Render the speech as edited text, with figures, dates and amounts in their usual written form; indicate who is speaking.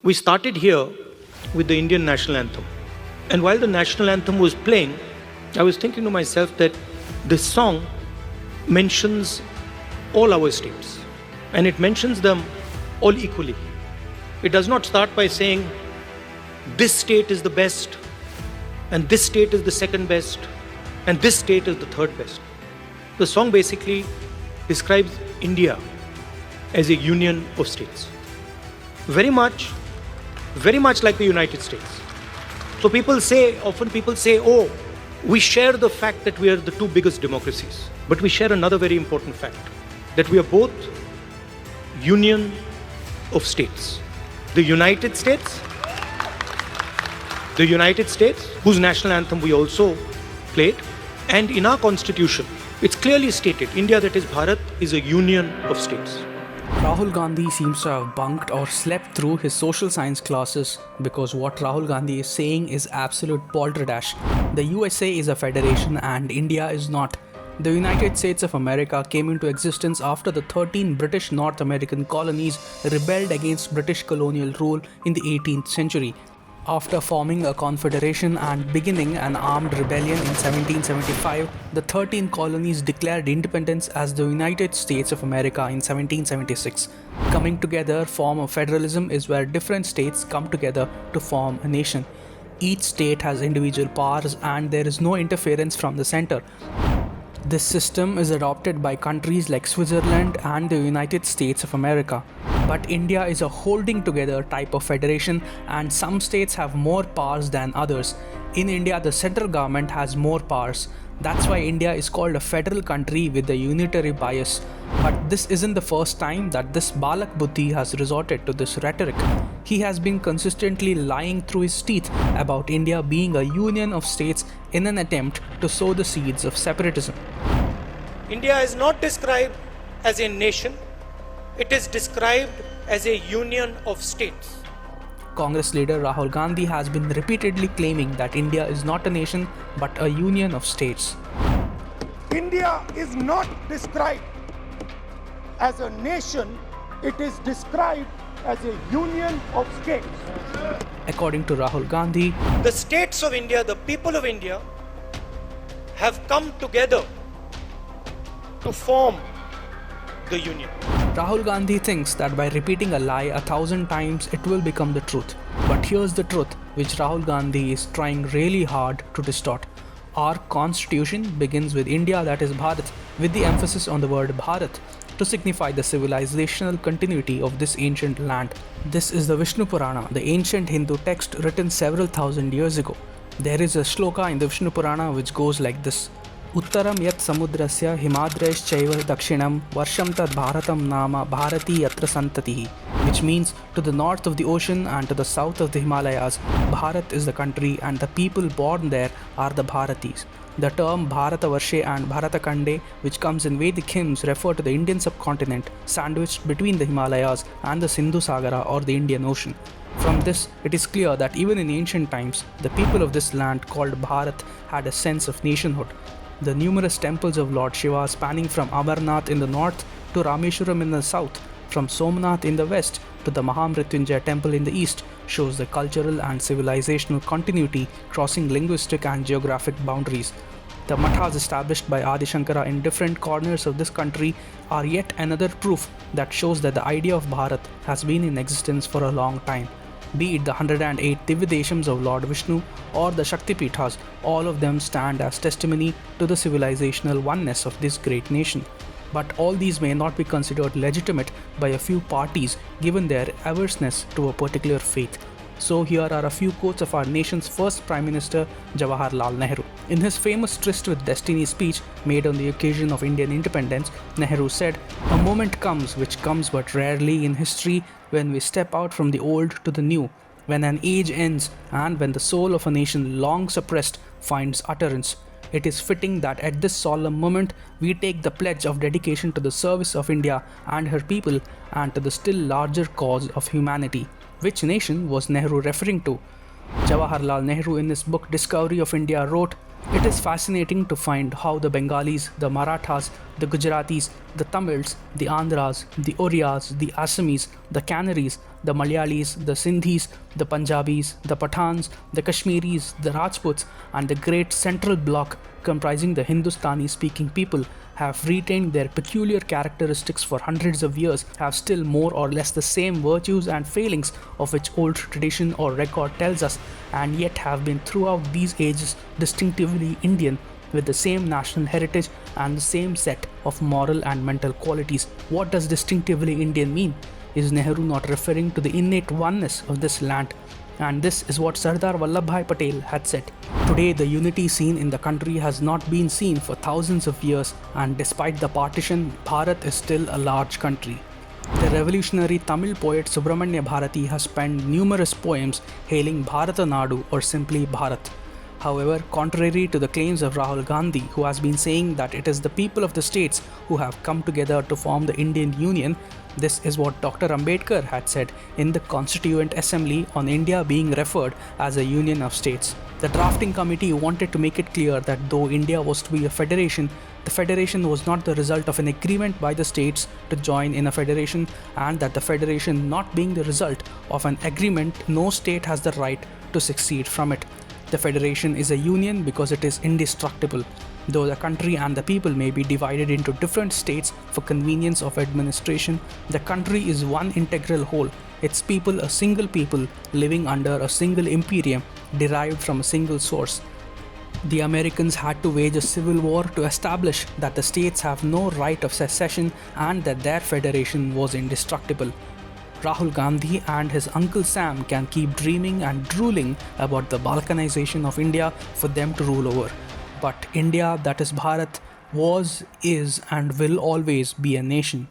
Speaker 1: We started here with the Indian national anthem. And while the national anthem was playing, I was thinking to myself that this song mentions all our states, and it mentions them all equally. It does not start by saying this state is the best, and this state is the second best, and this state is the third best. The song basically describes India as a union of states. Very much like the United States. So often people say, oh, we share the fact that we are the two biggest democracies. But we share another very important fact, that we are both union of states. The United States, whose national anthem we also played, and in our constitution, it's clearly stated, India, that is Bharat, is a union of states.
Speaker 2: Rahul Gandhi seems to have bunked or slept through his social science classes, because what Rahul Gandhi is saying is absolute balderdash. The USA is a federation and India is not. The United States of America came into existence after the 13 British North American colonies rebelled against British colonial rule in the 18th century. After forming a confederation and beginning an armed rebellion in 1775, the 13 colonies declared independence as the United States of America in 1776. Coming together form of federalism is where different states come together to form a nation. Each state has individual powers and there is no interference from the center. This system is adopted by countries like Switzerland and the United States of America. But India is a holding together type of federation, and some states have more powers than others. In India, the central government has more powers. That's why India is called a federal country with a unitary bias. But this isn't the first time that this Balak Buddhi has resorted to this rhetoric. He has been consistently lying through his teeth about India being a union of states in an attempt to sow the seeds of separatism.
Speaker 1: India is not described as a nation, it is described as a union of states.
Speaker 2: Congress leader Rahul Gandhi has been repeatedly claiming that India is not a nation but a union of states.
Speaker 3: India is not described as a nation, it is described as a union of states.
Speaker 2: According to Rahul Gandhi,
Speaker 1: the states of India, the people of India, have come together to form the union.
Speaker 2: Rahul Gandhi thinks that by repeating a lie 1,000 times it will become the truth. But here's the truth which Rahul Gandhi is trying really hard to distort. Our constitution begins with India, that is Bharat, with the emphasis on the word Bharat to signify the civilizational continuity of this ancient land. This is the Vishnu Purana, the ancient Hindu text written several thousand years ago. There is a shloka in the Vishnu Purana which goes like this: Uttaram yat samudrasya himadrayschaiva dakshinam varsham tad bharatam nama bharati yatra santatihi, which means to the north of the ocean and to the south of the Himalayas, Bharat is the country and the people born there are the Bharatis. The term Bharatavarshe and Bharatakande, which comes in Vedic hymns, refer to the Indian subcontinent sandwiched between the Himalayas and the Sindhu Sagara or the Indian Ocean. From this, it is clear that even in ancient times, the people of this land called Bharat had a sense of nationhood. The numerous temples of Lord Shiva spanning from Amarnath in the north to Rameshwaram in the south, from Somnath in the west to the Mahamrityunjaya temple in the east, shows the cultural and civilizational continuity crossing linguistic and geographic boundaries. The mathas established by Adi Shankara in different corners of this country are yet another proof that shows that the idea of Bharat has been in existence for a long time. Be it the 108 Divyadeshams of Lord Vishnu or the Shakti Pithas, all of them stand as testimony to the civilizational oneness of this great nation. But all these may not be considered legitimate by a few parties given their averseness to a particular faith. So here are a few quotes of our nation's first Prime Minister, Jawaharlal Nehru. In his famous Tryst with Destiny speech made on the occasion of Indian independence, Nehru said, "A moment comes which comes but rarely in history when we step out from the old to the new, when an age ends and when the soul of a nation long suppressed finds utterance. It is fitting that at this solemn moment we take the pledge of dedication to the service of India and her people and to the still larger cause of humanity." Which nation was Nehru referring to? Jawaharlal Nehru in his book Discovery of India wrote, It is fascinating to find how the Bengalis, the Marathas, the Gujaratis, the Tamils, the Andhras, the Orias, the Assamese, the Canaries, the Malayalis, the Sindhis, the Punjabis, the Pathans, the Kashmiris, the Rajputs, and the great central bloc comprising the Hindustani-speaking people have retained their peculiar characteristics for hundreds of years, have still more or less the same virtues and failings of which old tradition or record tells us, and yet have been throughout these ages distinctively Indian, with the same national heritage and the same set of moral and mental qualities. What does distinctively Indian mean? Is Nehru not referring to the innate oneness of this land? And this is what Sardar Vallabhbhai Patel had said. Today, the unity seen in the country has not been seen for thousands of years, and despite the partition, Bharat is still a large country. The revolutionary Tamil poet Subramanya Bharati has penned numerous poems hailing Bharata Nadu or simply Bharat. However, contrary to the claims of Rahul Gandhi, who has been saying that it is the people of the states who have come together to form the Indian Union, this is what Dr. Ambedkar had said in the Constituent Assembly on India being referred as a union of states. The drafting committee wanted to make it clear that though India was to be a federation, the federation was not the result of an agreement by the states to join in a federation, and that the federation not being the result of an agreement, no state has the right to secede from it. The federation is a union because it is indestructible. Though the country and the people may be divided into different states for convenience of administration, the country is one integral whole, its people a single people living under a single imperium derived from a single source. The Americans had to wage a civil war to establish that the states have no right of secession and that their federation was indestructible. Rahul Gandhi and his Uncle Sam can keep dreaming and drooling about the balkanization of India for them to rule over. But India, that is Bharat, was, is, and will always be a nation.